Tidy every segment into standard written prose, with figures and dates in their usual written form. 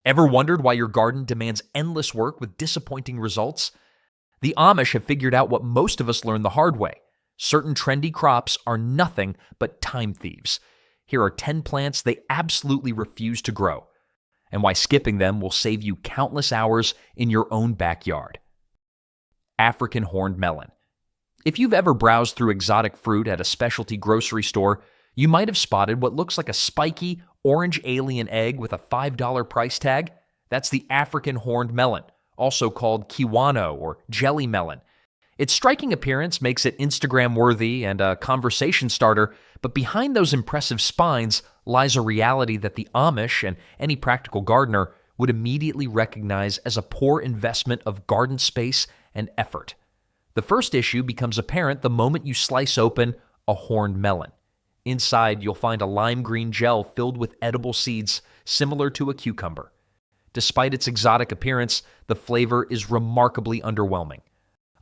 Ever wondered why your garden demands endless work with disappointing results? The Amish have figured out what most of us learned the hard way. Certain trendy crops are nothing but time thieves. Here are 10 plants they absolutely refuse to grow, and why skipping them will save you countless hours in your own backyard. African horned melon. If you've ever browsed through exotic fruit at a specialty grocery store, you might have spotted what looks like a spiky, orange alien egg with a $5 price tag. That's the African horned melon, also called kiwano or jelly melon. Its striking appearance makes it Instagram-worthy and a conversation starter, but behind those impressive spines lies a reality that the Amish and any practical gardener would immediately recognize as a poor investment of garden space and effort. The first issue becomes apparent the moment you slice open a horned melon. Inside, you'll find a lime green gel filled with edible seeds similar to a cucumber. Despite its exotic appearance, the flavor is remarkably underwhelming.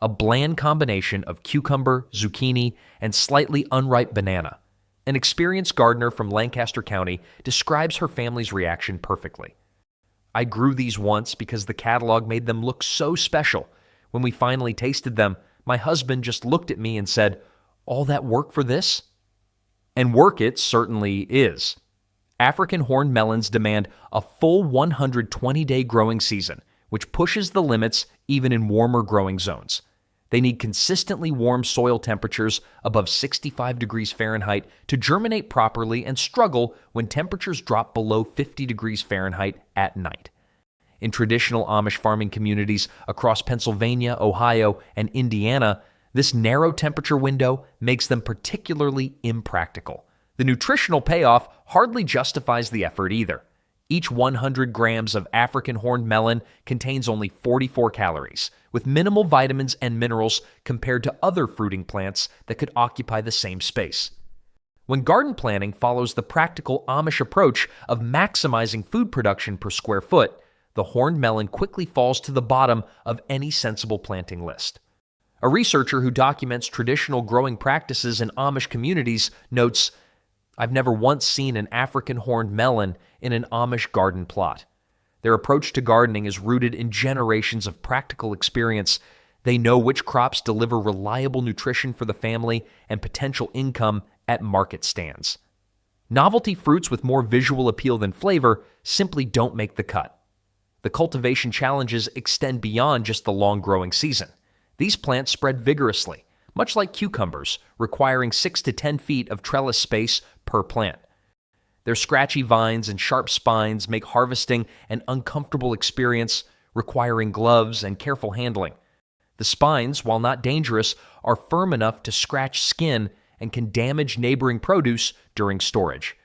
A bland combination of cucumber, zucchini, and slightly unripe banana. An experienced gardener from Lancaster County describes her family's reaction perfectly. I grew these once because the catalog made them look so special. When we finally tasted them, my husband just looked at me and said, "All that work for this?" And work it certainly is. African horned melons demand a full 120-day growing season, which pushes the limits even in warmer growing zones. They need consistently warm soil temperatures above 65 degrees Fahrenheit to germinate properly and struggle when temperatures drop below 50 degrees Fahrenheit at night. In traditional Amish farming communities across Pennsylvania, Ohio, and Indiana, this narrow temperature window makes them particularly impractical. The nutritional payoff hardly justifies the effort either. Each 100 grams of African horned melon contains only 44 calories, with minimal vitamins and minerals compared to other fruiting plants that could occupy the same space. When garden planning follows the practical Amish approach of maximizing food production per square foot, the horned melon quickly falls to the bottom of any sensible planting list. A researcher who documents traditional growing practices in Amish communities notes, "I've never once seen an African horned melon in an Amish garden plot. Their approach to gardening is rooted in generations of practical experience. They know which crops deliver reliable nutrition for the family and potential income at market stands. Novelty fruits with more visual appeal than flavor simply don't make the cut. The cultivation challenges extend beyond just the long growing season. These plants spread vigorously, much like cucumbers, requiring 6 to 10 feet of trellis space per plant. Their scratchy vines and sharp spines make harvesting an uncomfortable experience, requiring gloves and careful handling. The spines, while not dangerous, are firm enough to scratch skin and can damage neighboring produce during storage.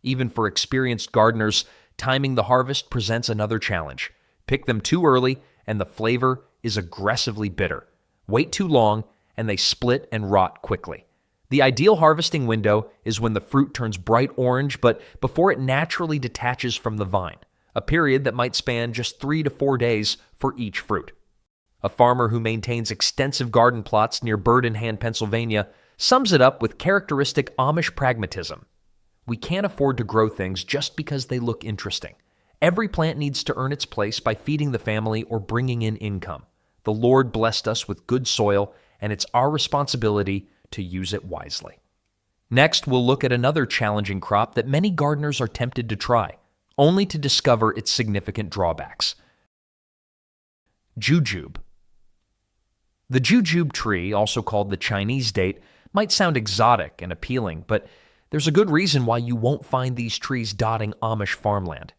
Even for experienced gardeners, timing the harvest presents another challenge. Pick them too early, and the flavor is aggressively bitter. Wait too long, and they split and rot quickly. The ideal harvesting window is when the fruit turns bright orange, but before it naturally detaches from the vine, a period that might span just 3 to 4 days for each fruit. A farmer who maintains extensive garden plots near Bird in Hand, Pennsylvania, sums it up with characteristic Amish pragmatism. We can't afford to grow things just because they look interesting. Every plant needs to earn its place by feeding the family or bringing in income. The Lord blessed us with good soil, and it's our responsibility to use it wisely. Next, we'll look at another challenging crop that many gardeners are tempted to try, only to discover its significant drawbacks. Jujub. The jujube tree, also called the Chinese date, might sound exotic and appealing, but there's a good reason why you won't find these trees dotting Amish farmland.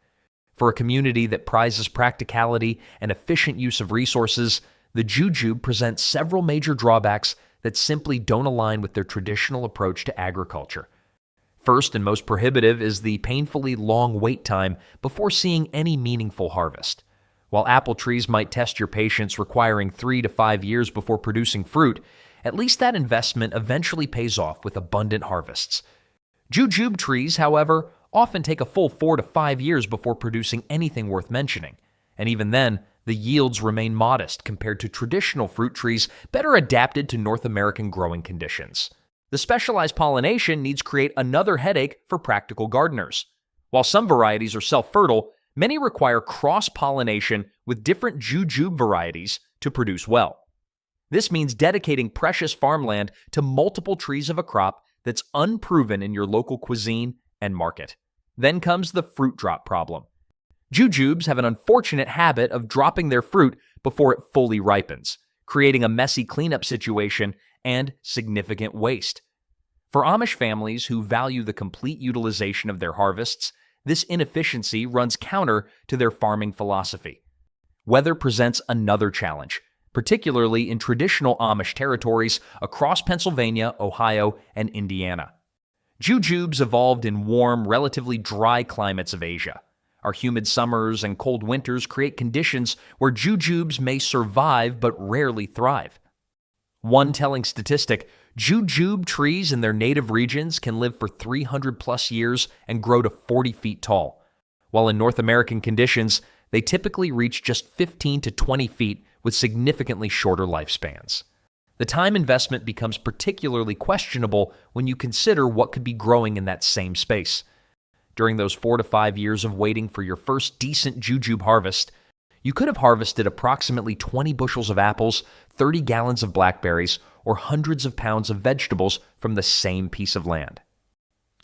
For a community that prizes practicality and efficient use of resources, the jujube presents several major drawbacks that simply don't align with their traditional approach to agriculture. First and most prohibitive is the painfully long wait time before seeing any meaningful harvest. While apple trees might test your patience, requiring 3 to 5 years before producing fruit, at least that investment eventually pays off with abundant harvests. Jujube trees, however, often take a full 4 to 5 years before producing anything worth mentioning, and even then, the yields remain modest compared to traditional fruit trees better adapted to North American growing conditions. The specialized pollination needs create another headache for practical gardeners. While some varieties are self-fertile, Many require cross-pollination with different Jujub varieties to produce well. This means dedicating precious farmland to multiple trees of a crop that's unproven in your local cuisine and market. Then comes the fruit drop problem. Jujubes have an unfortunate habit of dropping their fruit before it fully ripens, creating a messy cleanup situation and significant waste. For Amish families who value the complete utilization of their harvests, this inefficiency runs counter to their farming philosophy. Weather presents another challenge, particularly in traditional Amish territories across Pennsylvania, Ohio, and Indiana. Jujubes evolved in warm, relatively dry climates of Asia. Our humid summers and cold winters create conditions where jujubes may survive but rarely thrive. One telling statistic, jujube trees in their native regions can live for 300 plus years and grow to 40 feet tall, while in North American conditions, they typically reach just 15 to 20 feet with significantly shorter lifespans. The time investment becomes particularly questionable when you consider what could be growing in that same space. During those 4 to 5 years of waiting for your first decent jujube harvest, you could have harvested approximately 20 bushels of apples, 30 gallons of blackberries, or hundreds of pounds of vegetables from the same piece of land.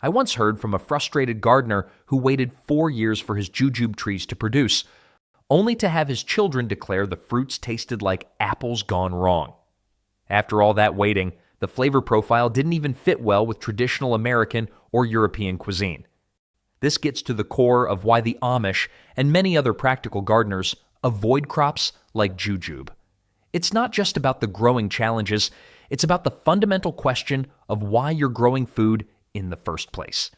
I once heard from a frustrated gardener who waited 4 years for his jujube trees to produce, only to have his children declare the fruits tasted like apples gone wrong. After all that waiting, the flavor profile didn't even fit well with traditional American or European cuisine. This gets to the core of why the Amish and many other practical gardeners avoid crops like jujube. It's not just about the growing challenges, it's about the fundamental question of why you're growing food in the first place.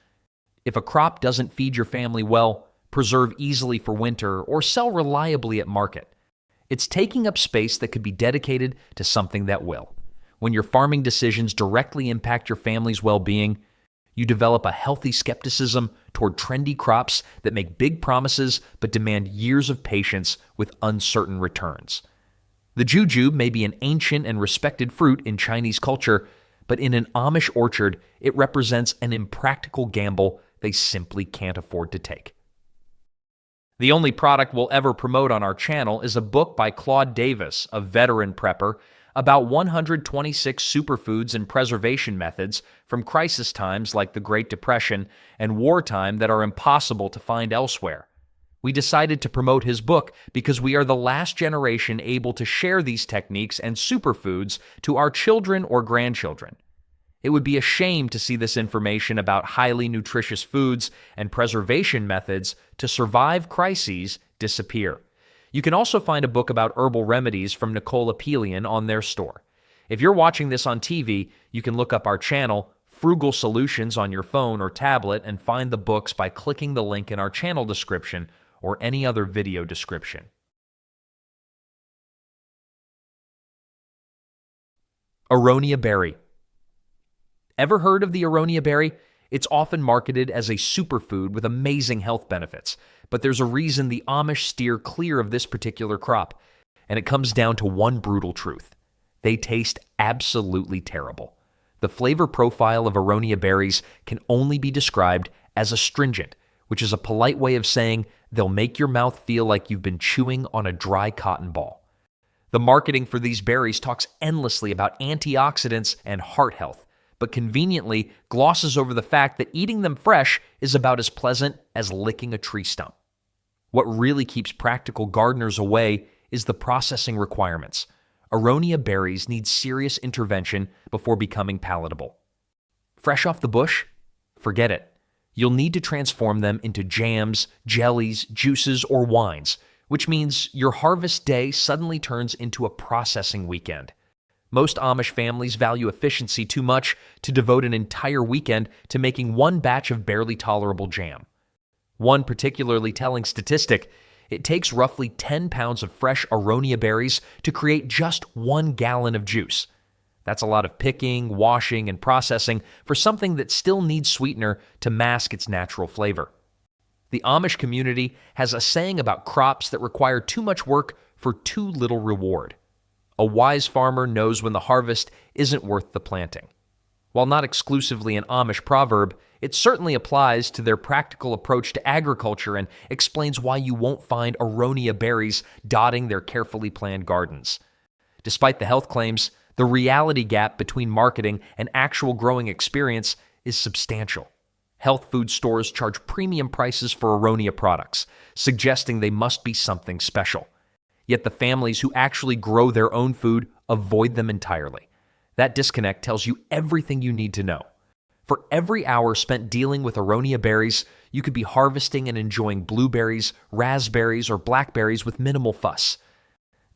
If a crop doesn't feed your family well, preserve easily for winter, or sell reliably at market, it's taking up space that could be dedicated to something that will. When your farming decisions directly impact your family's well-being, you develop a healthy skepticism toward trendy crops that make big promises but demand years of patience with uncertain returns. The jujube may be an ancient and respected fruit in Chinese culture, but in an Amish orchard, it represents an impractical gamble they simply can't afford to take. The only product we'll ever promote on our channel is a book by Claude Davis, a veteran prepper, about 126 superfoods and preservation methods from crisis times like the Great Depression and wartime that are impossible to find elsewhere. We decided to promote his book because we are the last generation able to share these techniques and superfoods to our children or grandchildren. It would be a shame to see this information about highly nutritious foods and preservation methods to survive crises disappear. You can also find a book about herbal remedies from Nicole Apelian on their store. If you're watching this on TV, you can look up our channel, Frugal Solutions, on your phone or tablet and find the books by clicking the link in our channel description or any other video description. Aronia Berry. Ever heard of the Aronia Berry? It's often marketed as a superfood with amazing health benefits, but there's a reason the Amish steer clear of this particular crop, and it comes down to one brutal truth. They taste absolutely terrible. The flavor profile of Aronia berries can only be described as astringent, which is a polite way of saying they'll make your mouth feel like you've been chewing on a dry cotton ball. The marketing for these berries talks endlessly about antioxidants and heart health, but conveniently glosses over the fact that eating them fresh is about as pleasant as licking a tree stump. What really keeps practical gardeners away is the processing requirements. Aronia berries need serious intervention before becoming palatable. Fresh off the bush? Forget it. You'll need to transform them into jams, jellies, juices, or wines, which means your harvest day suddenly turns into a processing weekend. Most Amish families value efficiency too much to devote an entire weekend to making one batch of barely tolerable jam. One particularly telling statistic, it takes roughly 10 pounds of fresh Aronia berries to create just 1 gallon of juice. That's a lot of picking, washing, and processing for something that still needs sweetener to mask its natural flavor. The Amish community has a saying about crops that require too much work for too little reward. A wise farmer knows when the harvest isn't worth the planting. While not exclusively an Amish proverb, it certainly applies to their practical approach to agriculture and explains why you won't find Aronia berries dotting their carefully planned gardens. Despite the health claims, the reality gap between marketing and actual growing experience is substantial. Health food stores charge premium prices for Aronia products, suggesting they must be something special. Yet the families who actually grow their own food avoid them entirely. That disconnect tells you everything you need to know. For every hour spent dealing with Aronia berries, you could be harvesting and enjoying blueberries, raspberries, or blackberries with minimal fuss.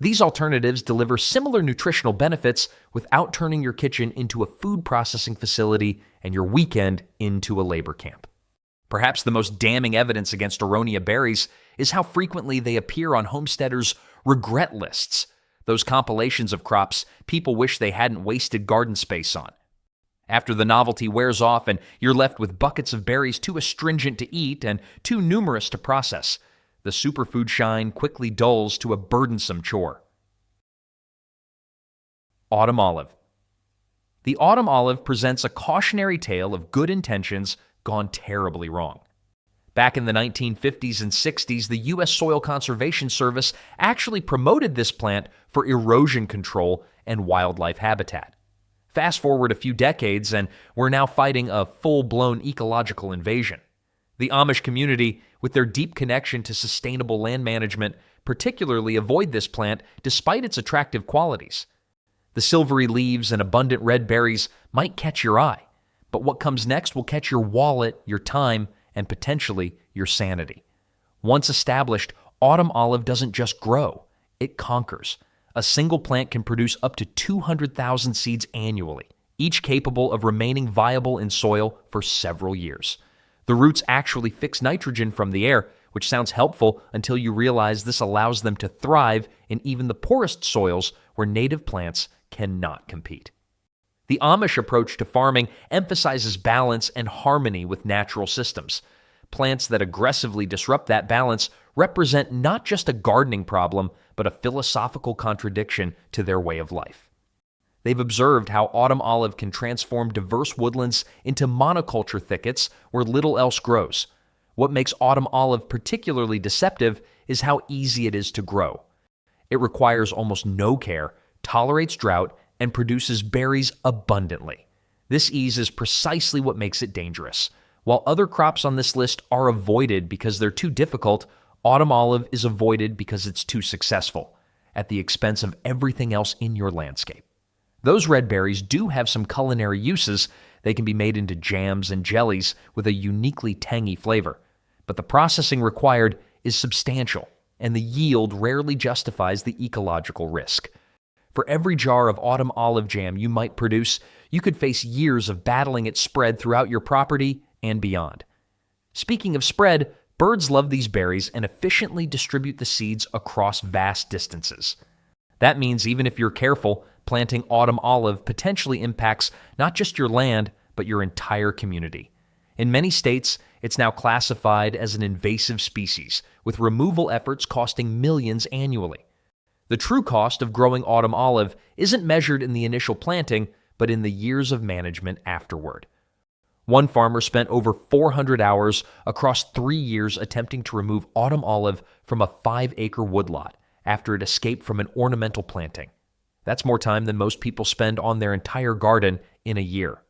These alternatives deliver similar nutritional benefits without turning your kitchen into a food processing facility and your weekend into a labor camp. Perhaps the most damning evidence against Aronia berries is how frequently they appear on homesteaders' regret lists, those compilations of crops people wish they hadn't wasted garden space on. After the novelty wears off and you're left with buckets of berries too astringent to eat and too numerous to process, the superfood shine quickly dulls to a burdensome chore. Autumn olive. The autumn olive presents a cautionary tale of good intentions gone terribly wrong. Back in the 1950s and 60s, the U.S. Soil Conservation Service actually promoted this plant for erosion control and wildlife habitat. Fast forward a few decades, and we're now fighting a full-blown ecological invasion. The Amish community, with their deep connection to sustainable land management, particularly avoid this plant despite its attractive qualities. The silvery leaves and abundant red berries might catch your eye, but what comes next will catch your wallet, your time, and potentially your sanity. Once established, autumn olive doesn't just grow, it conquers. A single plant can produce up to 200,000 seeds annually, each capable of remaining viable in soil for several years. The roots actually fix nitrogen from the air, which sounds helpful until you realize this allows them to thrive in even the poorest soils where native plants cannot compete. The Amish approach to farming emphasizes balance and harmony with natural systems. Plants that aggressively disrupt that balance represent not just a gardening problem, but a philosophical contradiction to their way of life. They've observed how autumn olive can transform diverse woodlands into monoculture thickets where little else grows. What makes autumn olive particularly deceptive is how easy it is to grow. It requires almost no care, tolerates drought, and produces berries abundantly. This ease is precisely what makes it dangerous. While other crops on this list are avoided because they're too difficult, autumn olive is avoided because it's too successful, at the expense of everything else in your landscape. Those red berries do have some culinary uses. They can be made into jams and jellies with a uniquely tangy flavor. But the processing required is substantial, and the yield rarely justifies the ecological risk. For every jar of autumn olive jam you might produce, you could face years of battling its spread throughout your property and beyond. Speaking of spread, birds love these berries and efficiently distribute the seeds across vast distances. That means even if you're careful, planting autumn olive potentially impacts not just your land, but your entire community. In many states, it's now classified as an invasive species, with removal efforts costing millions annually. The true cost of growing autumn olive isn't measured in the initial planting, but in the years of management afterward. One farmer spent over 400 hours across 3 years attempting to remove autumn olive from a 5-acre woodlot after it escaped from an ornamental planting. That's more time than most people spend on their entire garden in a year.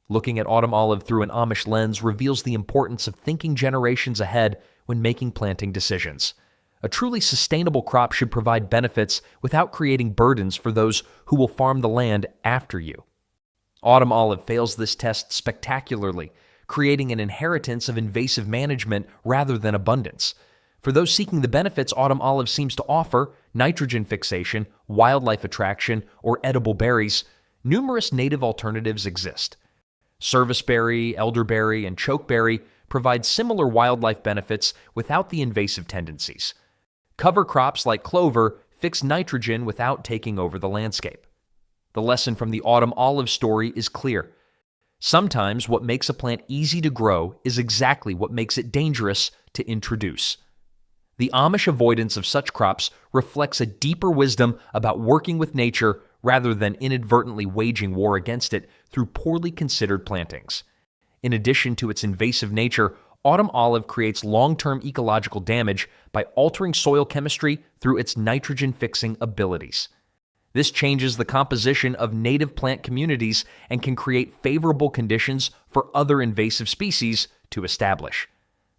Looking at autumn olive through an Amish lens reveals the importance of thinking generations ahead when making planting decisions. A truly sustainable crop should provide benefits without creating burdens for those who will farm the land after you. Autumn olive fails this test spectacularly, creating an inheritance of invasive management rather than abundance. For those seeking the benefits autumn olive seems to offer, nitrogen fixation, wildlife attraction, or edible berries, numerous native alternatives exist. Serviceberry, elderberry, and chokeberry provide similar wildlife benefits without the invasive tendencies. Cover crops like clover fix nitrogen without taking over the landscape. The lesson from the autumn olive story is clear. Sometimes what makes a plant easy to grow is exactly what makes it dangerous to introduce. The Amish avoidance of such crops reflects a deeper wisdom about working with nature rather than inadvertently waging war against it through poorly considered plantings. In addition to its invasive nature, autumn olive creates long-term ecological damage by altering soil chemistry through its nitrogen-fixing abilities. This changes the composition of native plant communities and can create favorable conditions for other invasive species to establish.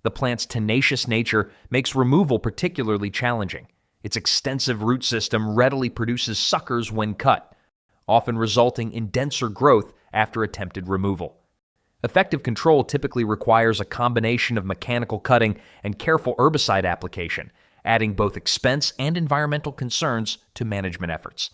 The plant's tenacious nature makes removal particularly challenging. Its extensive root system readily produces suckers when cut, often resulting in denser growth after attempted removal. Effective control typically requires a combination of mechanical cutting and careful herbicide application, adding both expense and environmental concerns to management efforts.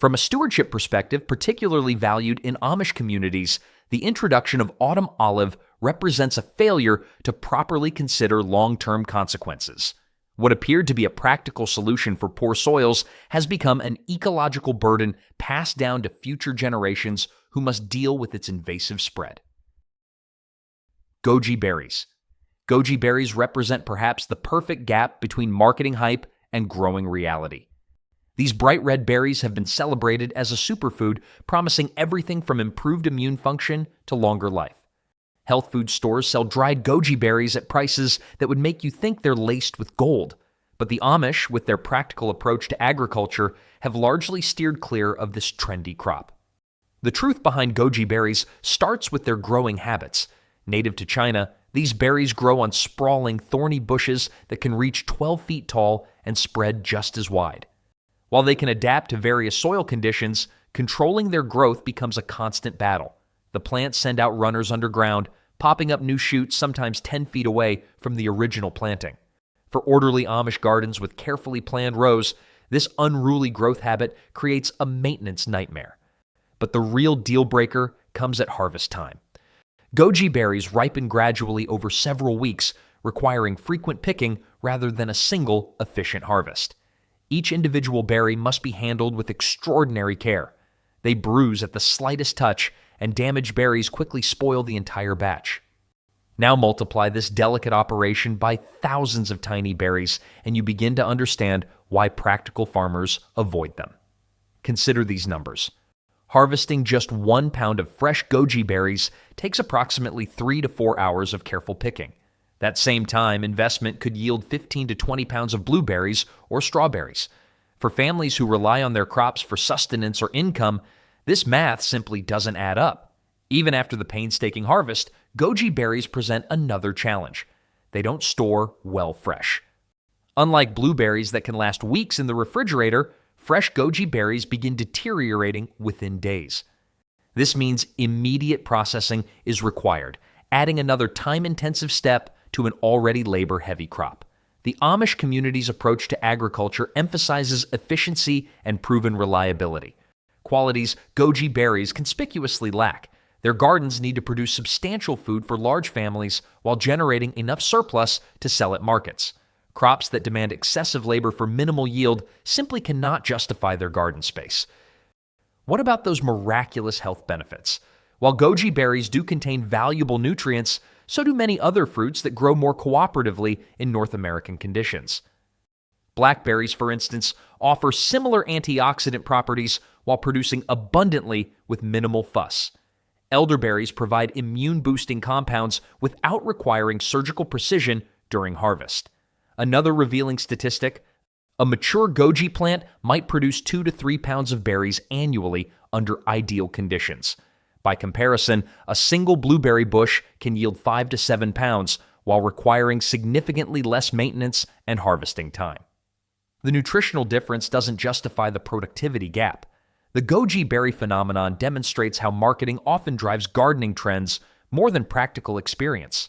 From a stewardship perspective, particularly valued in Amish communities, the introduction of autumn olive represents a failure to properly consider long-term consequences. What appeared to be a practical solution for poor soils has become an ecological burden passed down to future generations who must deal with its invasive spread. Goji berries. Goji berries represent perhaps the perfect gap between marketing hype and growing reality. These bright red berries have been celebrated as a superfood, promising everything from improved immune function to longer life. Health food stores sell dried goji berries at prices that would make you think they're laced with gold. But the Amish, with their practical approach to agriculture, have largely steered clear of this trendy crop. The truth behind goji berries starts with their growing habits. Native to China, these berries grow on sprawling, thorny bushes that can reach 12 feet tall and spread just as wide. While they can adapt to various soil conditions, controlling their growth becomes a constant battle. The plants send out runners underground, popping up new shoots sometimes 10 feet away from the original planting. For orderly Amish gardens with carefully planned rows, this unruly growth habit creates a maintenance nightmare. But the real deal breaker comes at harvest time. Goji berries ripen gradually over several weeks, requiring frequent picking rather than a single, efficient harvest. Each individual berry must be handled with extraordinary care. They bruise at the slightest touch, and damaged berries quickly spoil the entire batch. Now multiply this delicate operation by thousands of tiny berries, and you begin to understand why practical farmers avoid them. Consider these numbers. Harvesting just 1 pound of fresh goji berries takes approximately 3 to 4 hours of careful picking. That same time, investment could yield 15 to 20 pounds of blueberries or strawberries. For families who rely on their crops for sustenance or income, this math simply doesn't add up. Even after the painstaking harvest, goji berries present another challenge. They don't store well fresh. Unlike blueberries that can last weeks in the refrigerator, fresh goji berries begin deteriorating within days. This means immediate processing is required, adding another time-intensive step to an already labor-heavy crop. The Amish community's approach to agriculture emphasizes efficiency and proven reliability, qualities goji berries conspicuously lack. Their gardens need to produce substantial food for large families while generating enough surplus to sell at markets. Crops that demand excessive labor for minimal yield simply cannot justify their garden space. What about those miraculous health benefits? While goji berries do contain valuable nutrients, so do many other fruits that grow more cooperatively in North American conditions. Blackberries, for instance, offer similar antioxidant properties while producing abundantly with minimal fuss. Elderberries provide immune-boosting compounds without requiring surgical precision during harvest. Another revealing statistic, a mature goji plant might produce 2 to 3 pounds of berries annually under ideal conditions. By comparison, a single blueberry bush can yield 5 to 7 pounds while requiring significantly less maintenance and harvesting time. The nutritional difference doesn't justify the productivity gap. The goji berry phenomenon demonstrates how marketing often drives gardening trends more than practical experience.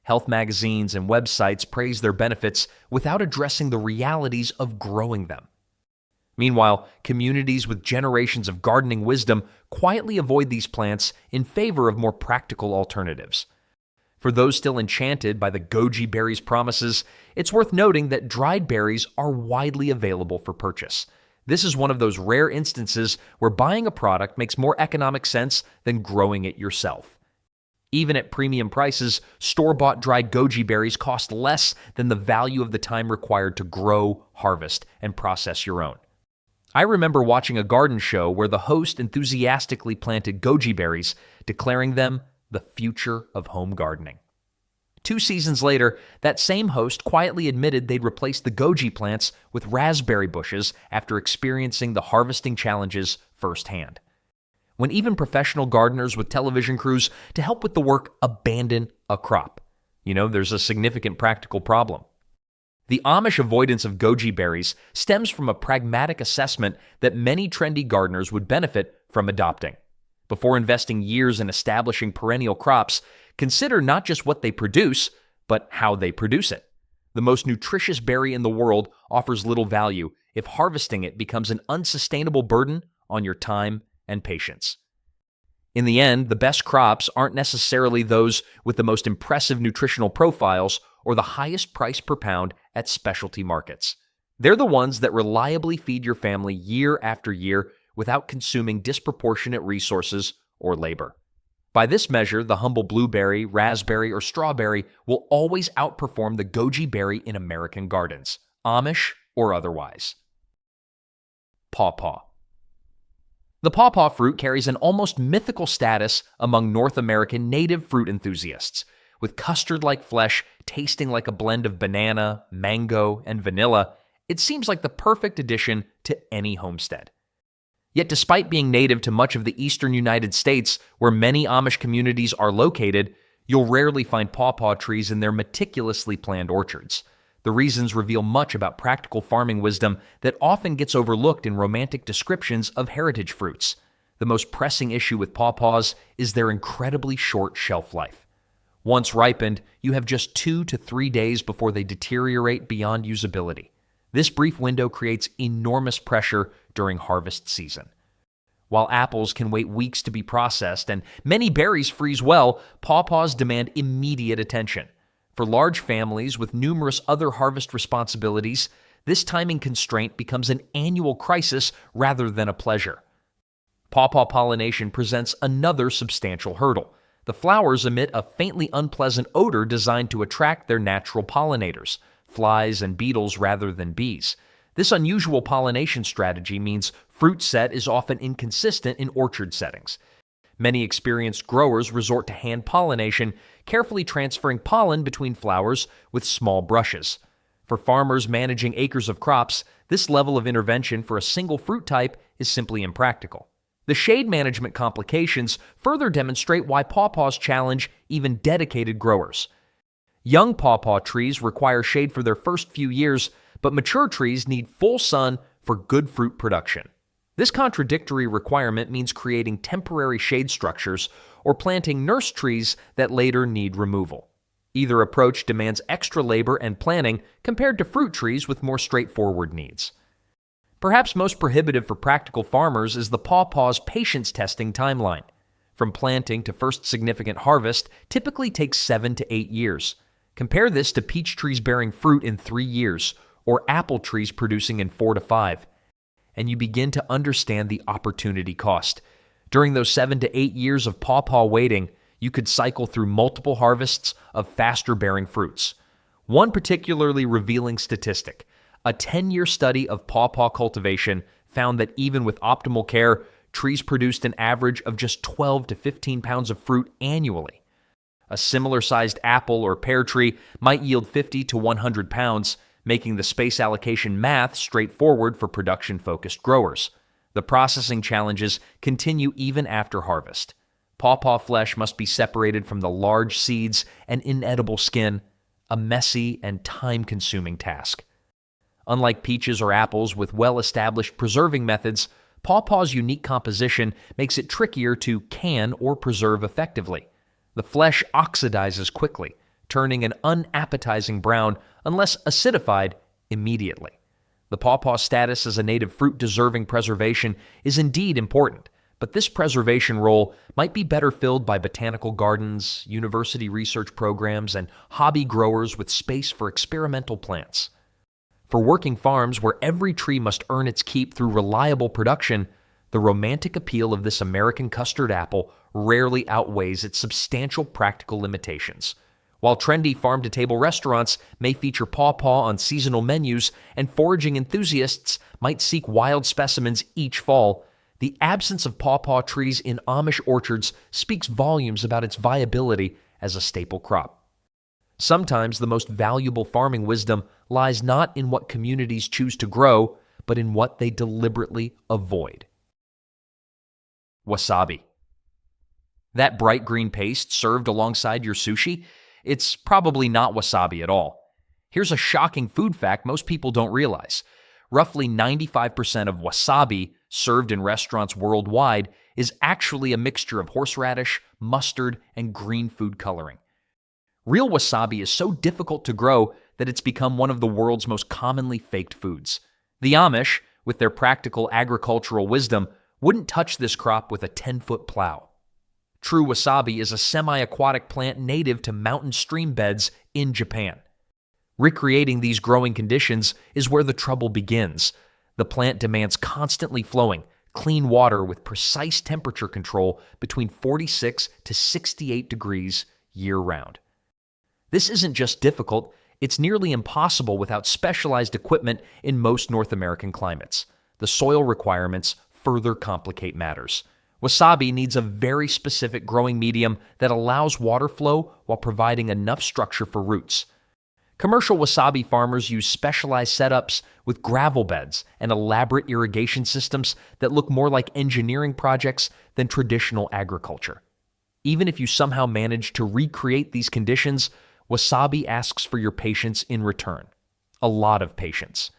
Health magazines and websites praise their benefits without addressing the realities of growing them. Meanwhile, communities with generations of gardening wisdom quietly avoid these plants in favor of more practical alternatives. For those still enchanted by the goji berries' promises, it's worth noting that dried berries are widely available for purchase. This is one of those rare instances where buying a product makes more economic sense than growing it yourself. Even at premium prices, store-bought dried goji berries cost less than the value of the time required to grow, harvest, and process your own. I remember watching a garden show where the host enthusiastically planted goji berries, declaring them the future of home gardening. 2 seasons later, that same host quietly admitted they'd replaced the goji plants with raspberry bushes after experiencing the harvesting challenges firsthand. When even professional gardeners with television crews to help with the work abandon a crop, there's a significant practical problem. The Amish avoidance of goji berries stems from a pragmatic assessment that many trendy gardeners would benefit from adopting. Before investing years in establishing perennial crops, consider not just what they produce, but how they produce it. The most nutritious berry in the world offers little value if harvesting it becomes an unsustainable burden on your time and patience. In the end, the best crops aren't necessarily those with the most impressive nutritional profiles or the highest price per pound at specialty markets. They're the ones that reliably feed your family year after year without consuming disproportionate resources or labor. By this measure, the humble blueberry, raspberry, or strawberry will always outperform the goji berry in American gardens, Amish or otherwise. Pawpaw. The pawpaw fruit carries an almost mythical status among North American native fruit enthusiasts, with custard-like flesh tasting like a blend of banana, mango, and vanilla. It seems like the perfect addition to any homestead. Yet despite being native to much of the eastern United States, where many Amish communities are located, you'll rarely find pawpaw trees in their meticulously planned orchards. The reasons reveal much about practical farming wisdom that often gets overlooked in romantic descriptions of heritage fruits. The most pressing issue with pawpaws is their incredibly short shelf life. Once ripened, you have just 2 to 3 days before they deteriorate beyond usability. This brief window creates enormous pressure during harvest season. While apples can wait weeks to be processed and many berries freeze well, pawpaws demand immediate attention. For large families with numerous other harvest responsibilities, this timing constraint becomes an annual crisis rather than a pleasure. Pawpaw pollination presents another substantial hurdle. The flowers emit a faintly unpleasant odor designed to attract their natural pollinators, flies and beetles rather than bees. This unusual pollination strategy means fruit set is often inconsistent in orchard settings. Many experienced growers resort to hand pollination, carefully transferring pollen between flowers with small brushes. For farmers managing acres of crops, this level of intervention for a single fruit type is simply impractical. The shade management complications further demonstrate why pawpaws challenge even dedicated growers. Young pawpaw trees require shade for their first few years, but mature trees need full sun for good fruit production. This contradictory requirement means creating temporary shade structures or planting nurse trees that later need removal. Either approach demands extra labor and planning compared to fruit trees with more straightforward needs. Perhaps most prohibitive for practical farmers is the pawpaw's patience testing timeline. From planting to first significant harvest typically takes 7 to 8 years. Compare this to peach trees bearing fruit in 3 years or apple trees producing in 4 to 5. And you begin to understand the opportunity cost. During those 7 to 8 years of pawpaw waiting, you could cycle through multiple harvests of faster-bearing fruits. One particularly revealing statistic, a 10-year study of pawpaw cultivation found that even with optimal care, trees produced an average of just 12 to 15 pounds of fruit annually. A similar-sized apple or pear tree might yield 50 to 100 pounds, making the space allocation math straightforward for production-focused growers. The processing challenges continue even after harvest. Pawpaw flesh must be separated from the large seeds and inedible skin, a messy and time-consuming task. Unlike peaches or apples with well-established preserving methods, pawpaw's unique composition makes it trickier to can or preserve effectively. The flesh oxidizes quickly, turning an unappetizing brown unless acidified immediately. The pawpaw's status as a native fruit deserving preservation is indeed important, but this preservation role might be better filled by botanical gardens, university research programs, and hobby growers with space for experimental plants. For working farms where every tree must earn its keep through reliable production, the romantic appeal of this American custard apple rarely outweighs its substantial practical limitations. While trendy farm-to-table restaurants may feature pawpaw on seasonal menus and foraging enthusiasts might seek wild specimens each fall, the absence of pawpaw trees in Amish orchards speaks volumes about its viability as a staple crop. Sometimes the most valuable farming wisdom lies not in what communities choose to grow, but in what they deliberately avoid. Wasabi. That bright green paste served alongside your sushi? It's probably not wasabi at all. Here's a shocking food fact most people don't realize. Roughly 95% of wasabi served in restaurants worldwide is actually a mixture of horseradish, mustard, and green food coloring. Real wasabi is so difficult to grow that it's become one of the world's most commonly faked foods. The Amish, with their practical agricultural wisdom, wouldn't touch this crop with a 10-foot plow. True wasabi is a semi-aquatic plant native to mountain stream beds in Japan. Recreating these growing conditions is where the trouble begins. The plant demands constantly flowing, clean water with precise temperature control between 46 to 68 degrees year-round. This isn't just difficult, it's nearly impossible without specialized equipment in most North American climates. The soil requirements further complicate matters. Wasabi needs a very specific growing medium that allows water flow while providing enough structure for roots. Commercial wasabi farmers use specialized setups with gravel beds and elaborate irrigation systems that look more like engineering projects than traditional agriculture. Even if you somehow manage to recreate these conditions, wasabi asks for your patience in return. A lot of patience.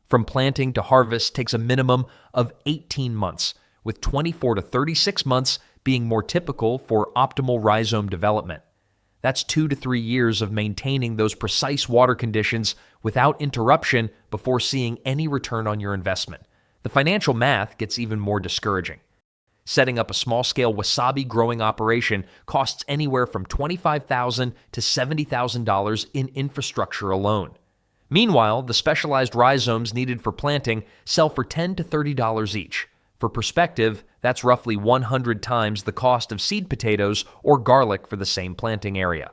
From planting to harvest takes a minimum of 18 months, with 24 to 36 months being more typical for optimal rhizome development. That's 2 to 3 years of maintaining those precise water conditions without interruption before seeing any return on your investment. The financial math gets even more discouraging. Setting up a small-scale wasabi growing operation costs anywhere from $25,000 to $70,000 in infrastructure alone. Meanwhile, the specialized rhizomes needed for planting sell for $10 to $30 each. For perspective, that's roughly 100 times the cost of seed potatoes or garlic for the same planting area.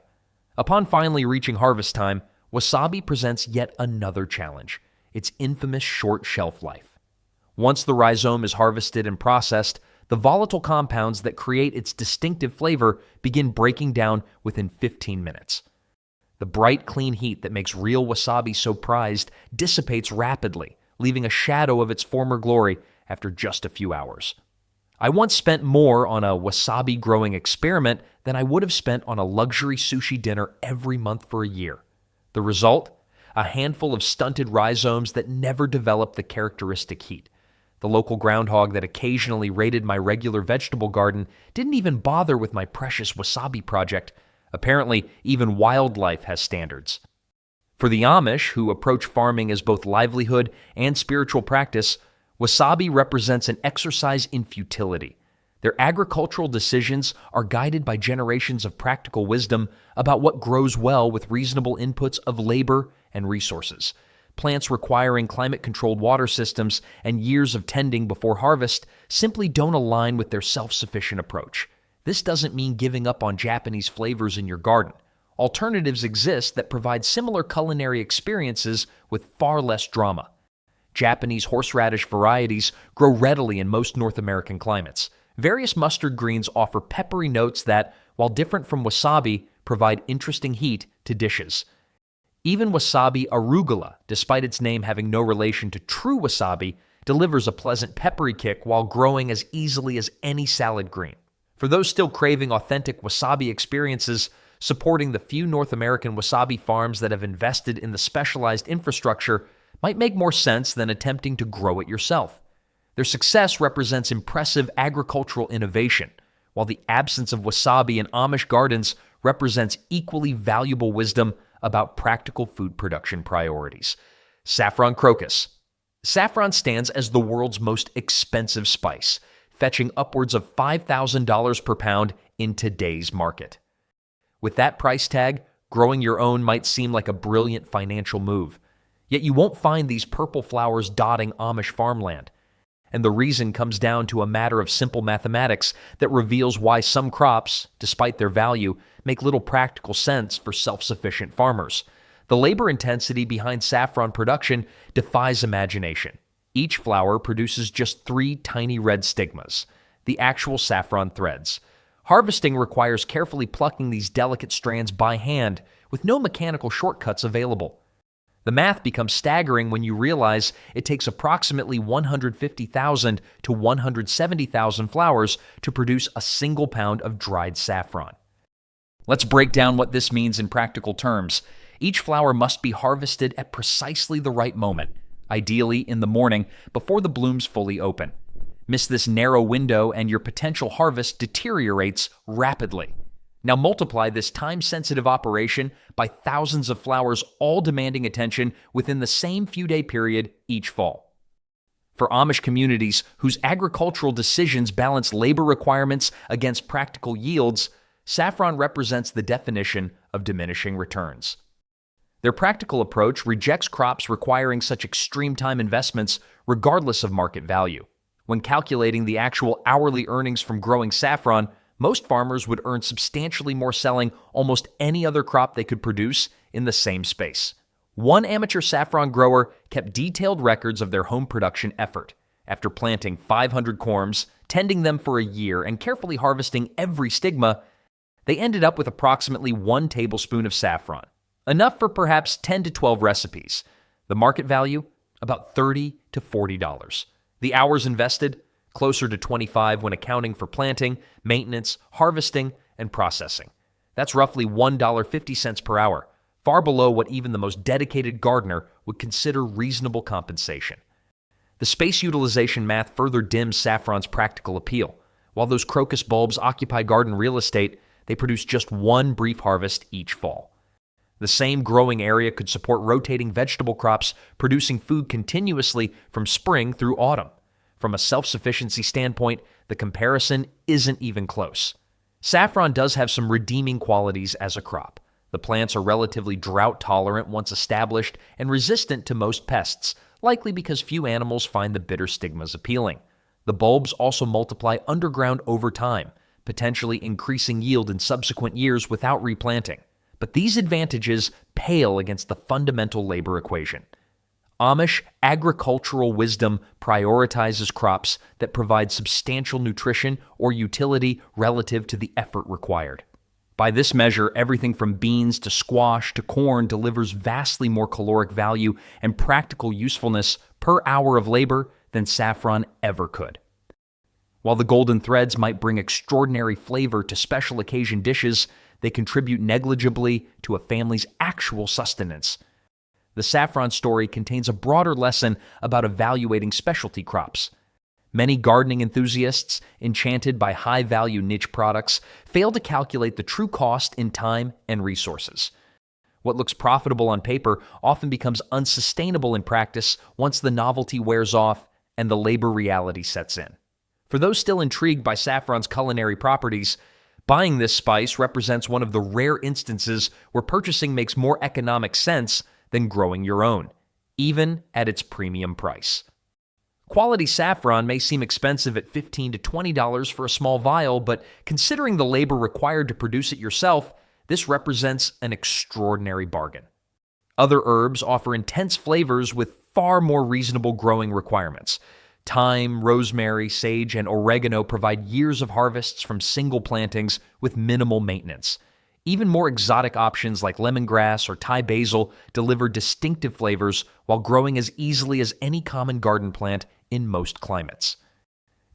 Upon finally reaching harvest time, wasabi presents yet another challenge: its infamous short shelf life. Once the rhizome is harvested and processed, the volatile compounds that create its distinctive flavor begin breaking down within 15 minutes. The bright, clean heat that makes real wasabi so prized dissipates rapidly, leaving a shadow of its former glory after just a few hours. I once spent more on a wasabi growing experiment than I would have spent on a luxury sushi dinner every month for a year. The result? A handful of stunted rhizomes that never developed the characteristic heat. The local groundhog that occasionally raided my regular vegetable garden didn't even bother with my precious wasabi project. Apparently, even wildlife has standards. For the Amish, who approach farming as both livelihood and spiritual practice, wasabi represents an exercise in futility. Their agricultural decisions are guided by generations of practical wisdom about what grows well with reasonable inputs of labor and resources. Plants requiring climate-controlled water systems and years of tending before harvest simply don't align with their self-sufficient approach. This doesn't mean giving up on Japanese flavors in your garden. Alternatives exist that provide similar culinary experiences with far less drama. Japanese horseradish varieties grow readily in most North American climates. Various mustard greens offer peppery notes that, while different from wasabi, provide interesting heat to dishes. Even wasabi arugula, despite its name having no relation to true wasabi, delivers a pleasant peppery kick while growing as easily as any salad green. For those still craving authentic wasabi experiences, supporting the few North American wasabi farms that have invested in the specialized infrastructure might make more sense than attempting to grow it yourself. Their success represents impressive agricultural innovation, while the absence of wasabi in Amish gardens represents equally valuable wisdom about practical food production priorities. Saffron crocus. Saffron stands as the world's most expensive spice, fetching upwards of $5,000 per pound in today's market. With that price tag, growing your own might seem like a brilliant financial move. Yet you won't find these purple flowers dotting Amish farmland. And the reason comes down to a matter of simple mathematics that reveals why some crops, despite their value, make little practical sense for self-sufficient farmers. The labor intensity behind saffron production defies imagination. Each flower produces just 3 tiny red stigmas, the actual saffron threads. Harvesting requires carefully plucking these delicate strands by hand with no mechanical shortcuts available. The math becomes staggering when you realize it takes approximately 150,000 to 170,000 flowers to produce a single pound of dried saffron. Let's break down what this means in practical terms. Each flower must be harvested at precisely the right moment, ideally in the morning before the blooms fully open. Miss this narrow window and your potential harvest deteriorates rapidly. Now multiply this time-sensitive operation by thousands of flowers all demanding attention within the same few-day period each fall. For Amish communities whose agricultural decisions balance labor requirements against practical yields, saffron represents the definition of diminishing returns. Their practical approach rejects crops requiring such extreme time investments regardless of market value. When calculating the actual hourly earnings from growing saffron, most farmers would earn substantially more selling almost any other crop they could produce in the same space. One amateur saffron grower kept detailed records of their home production effort. After planting 500 corms, tending them for a year, and carefully harvesting every stigma, they ended up with approximately 1 tablespoon of saffron, enough for perhaps 10 to 12 recipes. The market value? About $30 to $40. The hours invested? Closer to 25 when accounting for planting, maintenance, harvesting, and processing. That's roughly $1.50 per hour, far below what even the most dedicated gardener would consider reasonable compensation. The space utilization math further dims saffron's practical appeal. While those crocus bulbs occupy garden real estate, they produce just 1 brief harvest each fall. The same growing area could support rotating vegetable crops, producing food continuously from spring through autumn. From a self-sufficiency standpoint, the comparison isn't even close. Saffron does have some redeeming qualities as a crop. The plants are relatively drought-tolerant once established and resistant to most pests, likely because few animals find the bitter stigmas appealing. The bulbs also multiply underground over time, potentially increasing yield in subsequent years without replanting. But these advantages pale against the fundamental labor equation. Amish agricultural wisdom prioritizes crops that provide substantial nutrition or utility relative to the effort required. By this measure, everything from beans to squash to corn delivers vastly more caloric value and practical usefulness per hour of labor than saffron ever could. While the golden threads might bring extraordinary flavor to special occasion dishes, they contribute negligibly to a family's actual sustenance. The saffron story contains a broader lesson about evaluating specialty crops. Many gardening enthusiasts, enchanted by high-value niche products, fail to calculate the true cost in time and resources. What looks profitable on paper often becomes unsustainable in practice once the novelty wears off and the labor reality sets in. For those still intrigued by saffron's culinary properties, buying this spice represents one of the rare instances where purchasing makes more economic sense than growing your own, even at its premium price. Quality saffron may seem expensive at $15 to $20 for a small vial, but considering the labor required to produce it yourself, this represents an extraordinary bargain. Other herbs offer intense flavors with far more reasonable growing requirements. Thyme, rosemary, sage, and oregano provide years of harvests from single plantings with minimal maintenance. Even more exotic options like lemongrass or Thai basil deliver distinctive flavors while growing as easily as any common garden plant in most climates.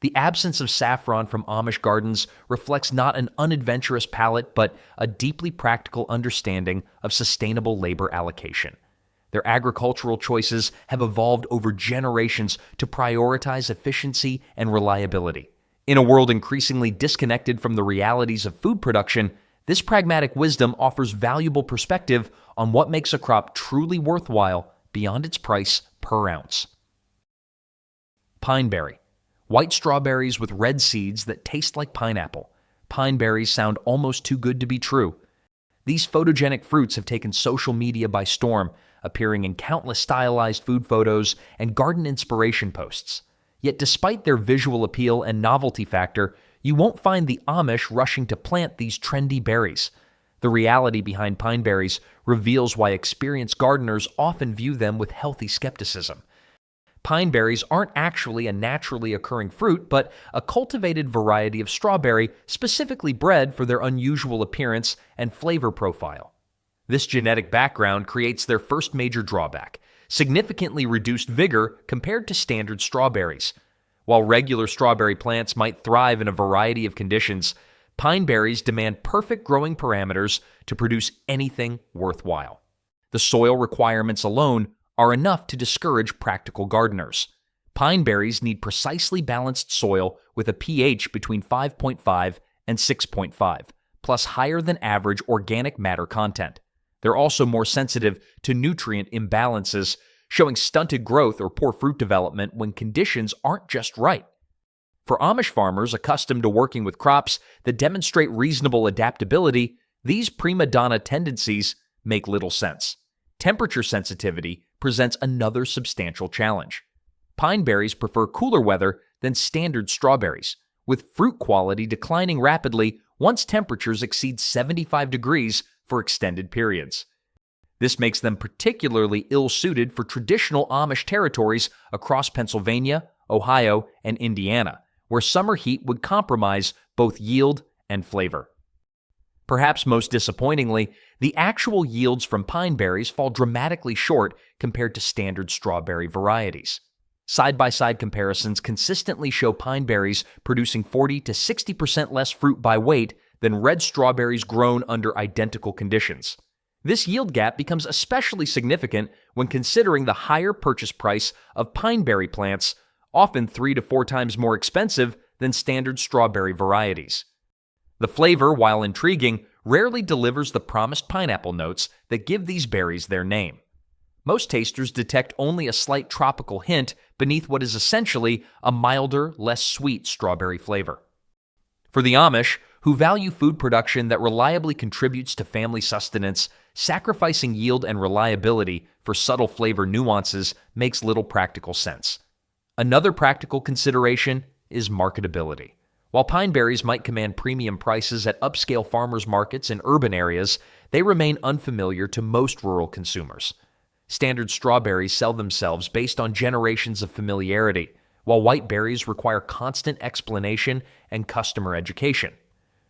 The absence of saffron from Amish gardens reflects not an unadventurous palate, but a deeply practical understanding of sustainable labor allocation. Their agricultural choices have evolved over generations to prioritize efficiency and reliability. In a world increasingly disconnected from the realities of food production, this pragmatic wisdom offers valuable perspective on what makes a crop truly worthwhile beyond its price per ounce. Pine berry. White strawberries with red seeds that taste like pineapple. Pine berries sound almost too good to be true. These photogenic fruits have taken social media by storm, appearing in countless stylized food photos and garden inspiration posts. Yet despite their visual appeal and novelty factor, you won't find the Amish rushing to plant these trendy berries. The reality behind pine berries reveals why experienced gardeners often view them with healthy skepticism. Pine berries aren't actually a naturally occurring fruit, but a cultivated variety of strawberry specifically bred for their unusual appearance and flavor profile. This genetic background creates their first major drawback: significantly reduced vigor compared to standard strawberries. While regular strawberry plants might thrive in a variety of conditions, pine berries demand perfect growing parameters to produce anything worthwhile. The soil requirements alone are enough to discourage practical gardeners. Pine berries need precisely balanced soil with a pH between 5.5 and 6.5, plus higher than average organic matter content. They're also more sensitive to nutrient imbalances, showing stunted growth or poor fruit development when conditions aren't just right. For Amish farmers accustomed to working with crops that demonstrate reasonable adaptability, these prima donna tendencies make little sense. Temperature sensitivity presents another substantial challenge. Pine berries prefer cooler weather than standard strawberries, with fruit quality declining rapidly once temperatures exceed 75 degrees for extended periods. This makes them particularly ill-suited for traditional Amish territories across Pennsylvania, Ohio, and Indiana, where summer heat would compromise both yield and flavor. Perhaps most disappointingly, the actual yields from pine berries fall dramatically short compared to standard strawberry varieties. Side-by-side comparisons consistently show pine berries producing 40 to 60% less fruit by weight than red strawberries grown under identical conditions. This yield gap becomes especially significant when considering the higher purchase price of pine berry plants, often 3 to 4 times more expensive than standard strawberry varieties. The flavor, while intriguing, rarely delivers the promised pineapple notes that give these berries their name. Most tasters detect only a slight tropical hint beneath what is essentially a milder, less sweet strawberry flavor. For the Amish, who value food production that reliably contributes to family sustenance, sacrificing yield and reliability for subtle flavor nuances makes little practical sense. Another practical consideration is marketability. While pine berries might command premium prices at upscale farmers markets in urban areas, they remain unfamiliar to most rural consumers. Standard strawberries sell themselves based on generations of familiarity, while white berries require constant explanation and customer education.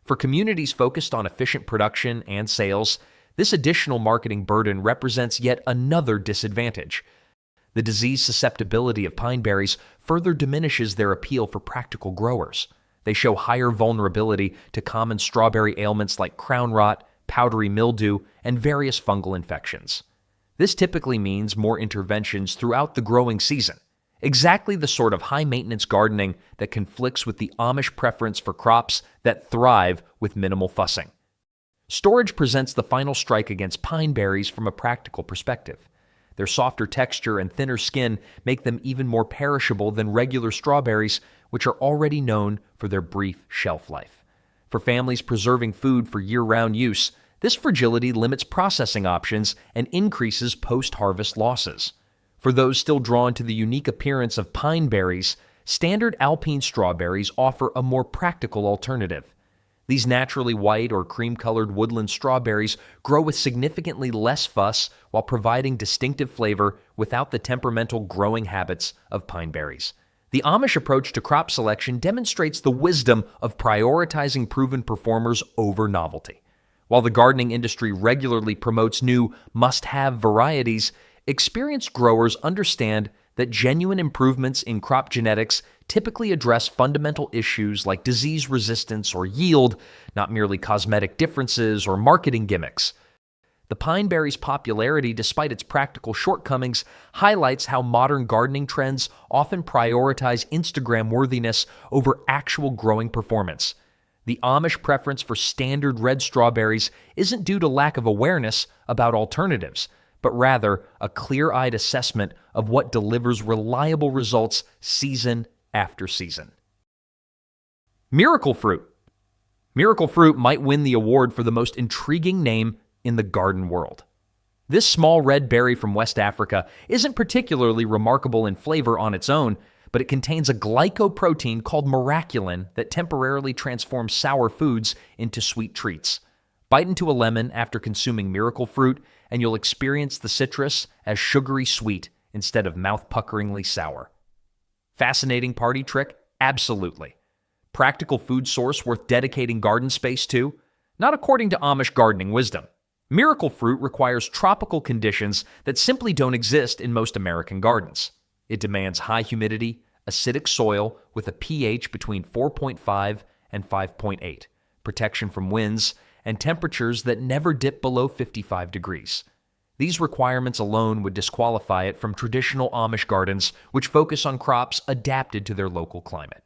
For communities focused on efficient production and sales, this additional marketing burden represents yet another disadvantage. The disease susceptibility of pine berries further diminishes their appeal for practical growers. They show higher vulnerability to common strawberry ailments like crown rot, powdery mildew, and various fungal infections. This typically means more interventions throughout the growing season, exactly the sort of high-maintenance gardening that conflicts with the Amish preference for crops that thrive with minimal fussing. Storage presents the final strike against pine berries from a practical perspective. Their softer texture and thinner skin make them even more perishable than regular strawberries, which are already known for their brief shelf life. For families preserving food for year-round use, this fragility limits processing options and increases post-harvest losses. For those still drawn to the unique appearance of pine berries, standard alpine strawberries offer a more practical alternative. These naturally white or cream-colored woodland strawberries grow with significantly less fuss while providing distinctive flavor without the temperamental growing habits of pine berries. The Amish approach to crop selection demonstrates the wisdom of prioritizing proven performers over novelty. While the gardening industry regularly promotes new must-have varieties, experienced growers understand that genuine improvements in crop genetics typically address fundamental issues like disease resistance or yield, not merely cosmetic differences or marketing gimmicks. The pine berry's popularity, despite its practical shortcomings, highlights how modern gardening trends often prioritize Instagram worthiness over actual growing performance. The Amish preference for standard red strawberries isn't due to lack of awareness about alternatives, but rather a clear-eyed assessment of what delivers reliable results season after season. Miracle fruit. Miracle fruit might win the award for the most intriguing name in the garden world. This small red berry from West Africa isn't particularly remarkable in flavor on its own, but it contains a glycoprotein called miraculin that temporarily transforms sour foods into sweet treats. Bite into a lemon after consuming miracle fruit, and you'll experience the citrus as sugary sweet instead of mouth-puckeringly sour. Fascinating party trick? Absolutely. Practical food source worth dedicating garden space to? Not according to Amish gardening wisdom. Miracle fruit requires tropical conditions that simply don't exist in most American gardens. It demands high humidity, acidic soil with a pH between 4.5 and 5.8, protection from winds, and temperatures that never dip below 55 degrees. These requirements alone would disqualify it from traditional Amish gardens, which focus on crops adapted to their local climate.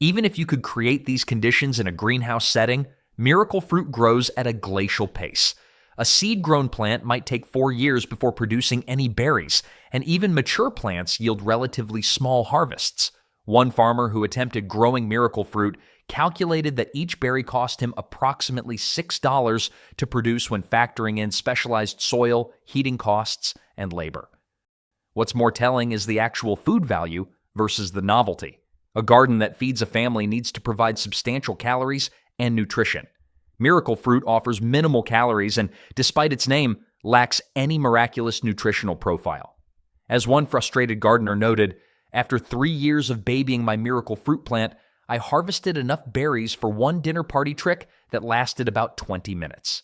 Even if you could create these conditions in a greenhouse setting, miracle fruit grows at a glacial pace. A seed-grown plant might take 4 years before producing any berries, and even mature plants yield relatively small harvests. One farmer who attempted growing miracle fruit calculated that each berry cost him approximately $6 to produce when factoring in specialized soil, heating costs, and labor. What's more telling is the actual food value versus the novelty. A garden that feeds a family needs to provide substantial calories and nutrition. Miracle fruit offers minimal calories and, despite its name, lacks any miraculous nutritional profile. As one frustrated gardener noted, "After 3 years of babying my miracle fruit plant, I harvested enough berries for one dinner party trick that lasted about 20 minutes."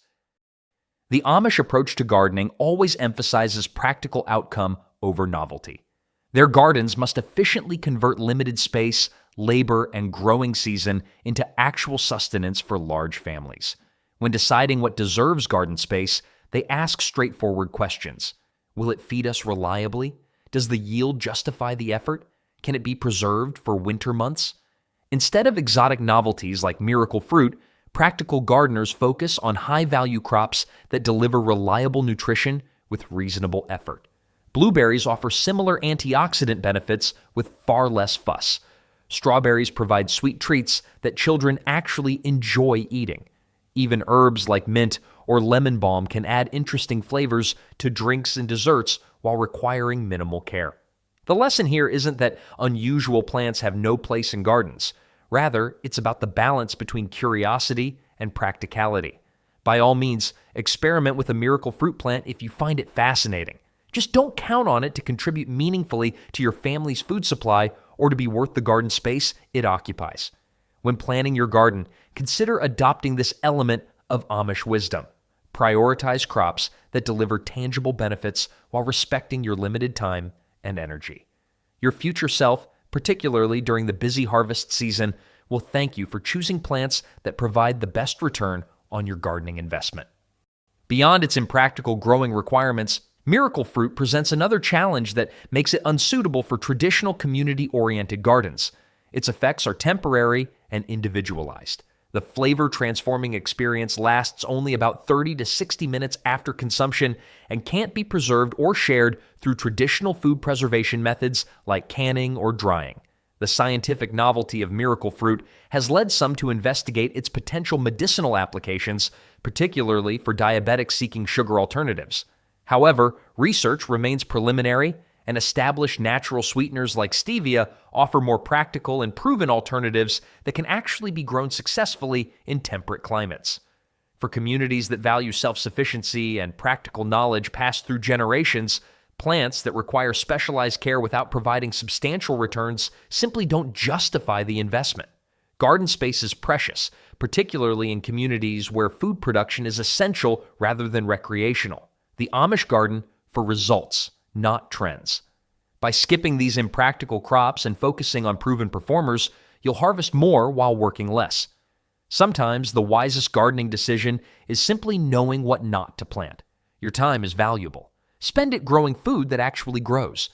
The Amish approach to gardening always emphasizes practical outcome over novelty. Their gardens must efficiently convert limited space, labor, and growing season into actual sustenance for large families. When deciding what deserves garden space, they ask straightforward questions. Will it feed us reliably? Does the yield justify the effort? Can it be preserved for winter months? Instead of exotic novelties like miracle fruit, practical gardeners focus on high-value crops that deliver reliable nutrition with reasonable effort. Blueberries offer similar antioxidant benefits with far less fuss. Strawberries provide sweet treats that children actually enjoy eating. Even herbs like mint or lemon balm can add interesting flavors to drinks and desserts while requiring minimal care. The lesson here isn't that unusual plants have no place in gardens. Rather, it's about the balance between curiosity and practicality. By all means, experiment with a miracle fruit plant if you find it fascinating. Just don't count on it to contribute meaningfully to your family's food supply or to be worth the garden space it occupies. When planning your garden, consider adopting this element of Amish wisdom. Prioritize crops that deliver tangible benefits while respecting your limited time and energy. Your future self, particularly during the busy harvest season, will thank you for choosing plants that provide the best return on your gardening investment. Beyond its impractical growing requirements, miracle fruit presents another challenge that makes it unsuitable for traditional community-oriented gardens. Its effects are temporary and individualized. The flavor-transforming experience lasts only about 30 to 60 minutes after consumption and can't be preserved or shared through traditional food preservation methods like canning or drying. The scientific novelty of miracle fruit has led some to investigate its potential medicinal applications, particularly for diabetics seeking sugar alternatives. However, research remains preliminary, and established natural sweeteners like stevia offer more practical and proven alternatives that can actually be grown successfully in temperate climates. For communities that value self-sufficiency and practical knowledge passed through generations, plants that require specialized care without providing substantial returns simply don't justify the investment. Garden space is precious, particularly in communities where food production is essential rather than recreational. The Amish garden for results, not trends. By skipping these impractical crops and focusing on proven performers, you'll harvest more while working less. Sometimes the wisest gardening decision is simply knowing what not to plant. Your time is valuable. Spend it growing food that actually grows.